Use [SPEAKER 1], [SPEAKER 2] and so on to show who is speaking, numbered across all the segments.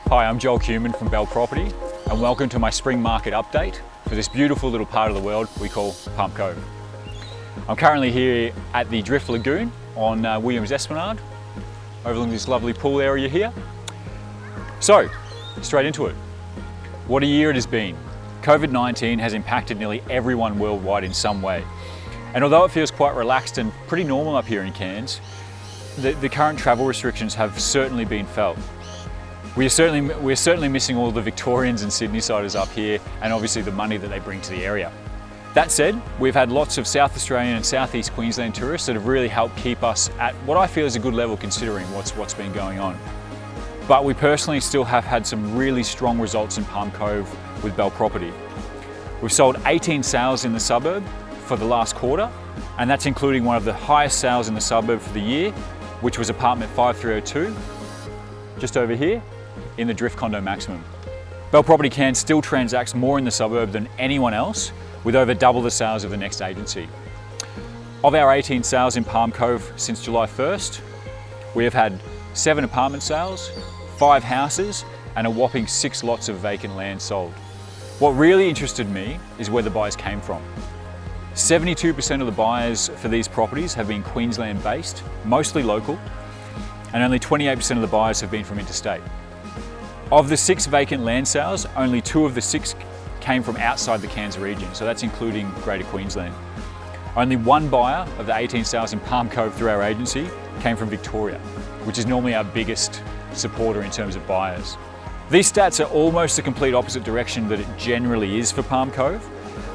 [SPEAKER 1] Hi, I'm Cuman from Bell Property, and welcome to my spring market update for this beautiful little part of the world we call Palm Cove. I'm currently here at the Drift Lagoon on Williams Esplanade, overlooking this lovely pool area here. So, straight into it. What a year it has been. COVID-19 has impacted nearly everyone worldwide in some way. And although it feels quite relaxed and pretty normal up here in Cairns, the current travel restrictions have certainly been felt. We're certainly missing all the Victorians and Sydney-siders up here, and obviously the money that they bring to the area. That said, we've had lots of South Australian and Southeast Queensland tourists that have really helped keep us at what I feel is a good level considering what's been going on. But we personally still have had some really strong results in Palm Cove with Bell Property. We've sold 18 sales in the suburb for the last quarter, and that's including one of the highest sales in the suburb for the year, which was apartment 5302, just over here, in the Drift Condo Maximum. Bell Property Cairns still transacts more in the suburb than anyone else, with over double the sales of the next agency. Of our 18 sales in Palm Cove since July 1st, we have had 7 apartment sales, 5 houses, and a whopping 6 lots of vacant land sold. What really interested me is where the buyers came from. 72% of the buyers for these properties have been Queensland based, mostly local, and only 28% of the buyers have been from interstate. Of the 6 vacant land sales, only 2 of the 6 came from outside the Cairns region, so that's including Greater Queensland. Only 1 buyer of the 18 sales in Palm Cove through our agency came from Victoria, which is normally our biggest supporter in terms of buyers. These stats are almost the complete opposite direction that it generally is for Palm Cove,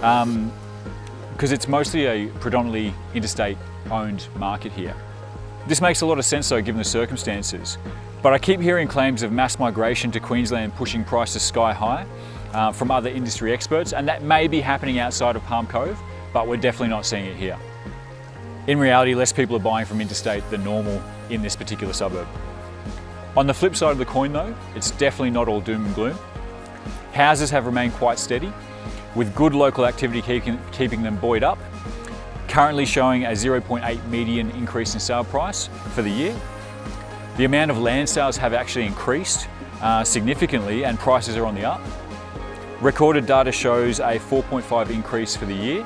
[SPEAKER 1] because it's mostly a predominantly interstate owned market here. This makes a lot of sense though given the circumstances, but I keep hearing claims of mass migration to Queensland pushing prices sky high from other industry experts, and that may be happening outside of Palm Cove, but we're definitely not seeing it here. In reality, less people are buying from interstate than normal in this particular suburb. On the flip side of the coin though, it's definitely not all doom and gloom. Houses have remained quite steady, with good local activity keeping them buoyed up, currently showing a 0.8 median increase in sale price for the year. The amount of land sales have actually increased significantly and prices are on the up. Recorded data shows a 4.5 increase for the year,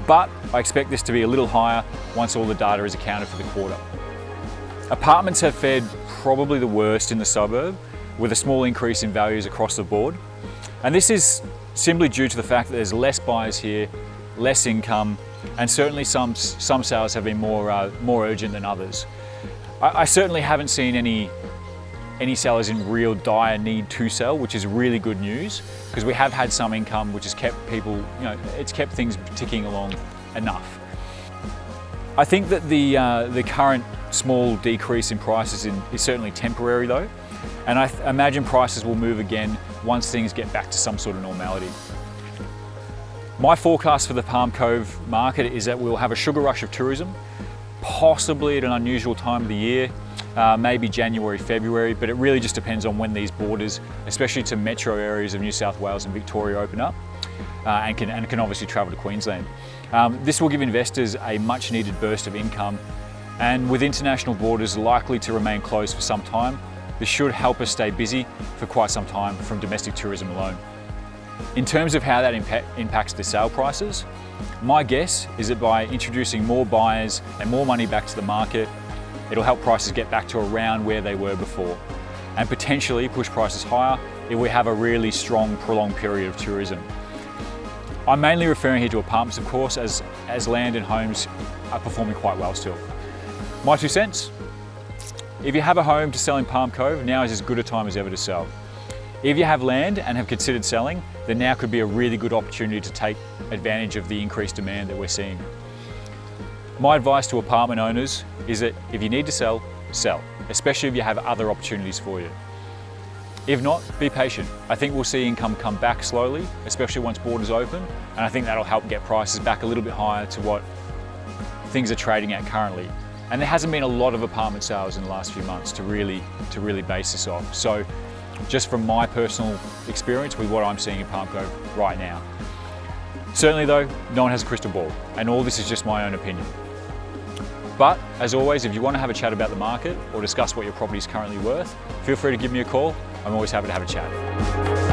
[SPEAKER 1] but I expect this to be a little higher once all the data is accounted for the quarter. Apartments have fared probably the worst in the suburb, with a small increase in values across the board. And this is simply due to the fact that there's less buyers here, less income, and certainly some sales have been more urgent than others. I certainly haven't seen any sellers in real dire need to sell, which is really good news, because we have had some income which has kept people, it's kept things ticking along enough. I think that the current small decrease in prices is certainly temporary though, and I imagine prices will move again once things get back to some sort of normality. My forecast for the Palm Cove market is that we'll have a sugar rush of tourism, possibly at an unusual time of the year, maybe January, February, but it really just depends on when these borders, especially to metro areas of New South Wales and Victoria, open up and can obviously travel to Queensland. This will give investors a much needed burst of income, and with international borders likely to remain closed for some time, this should help us stay busy for quite some time from domestic tourism alone. In terms of how that impacts the sale prices, my guess is that by introducing more buyers and more money back to the market, it'll help prices get back to around where they were before, and potentially push prices higher if we have a really strong, prolonged period of tourism. I'm mainly referring here to apartments, of course, as land and homes are performing quite well still. My 2 cents? If you have a home to sell in Palm Cove, now is as good a time as ever to sell. If you have land and have considered selling, then now could be a really good opportunity to take advantage of the increased demand that we're seeing. My advice to apartment owners is that if you need to sell, sell, especially if you have other opportunities for you. If not, be patient. I think we'll see income come back slowly, especially once borders open, and I think that'll help get prices back a little bit higher to what things are trading at currently. And there hasn't been a lot of apartment sales in the last few months to really base this off. So just from my personal experience with what I'm seeing in Palm Cove right now. Certainly though, no one has a crystal ball, and all this is just my own opinion. But as always, if you want to have a chat about the market or discuss what your property is currently worth, feel free to give me a call I'm always happy to have a chat.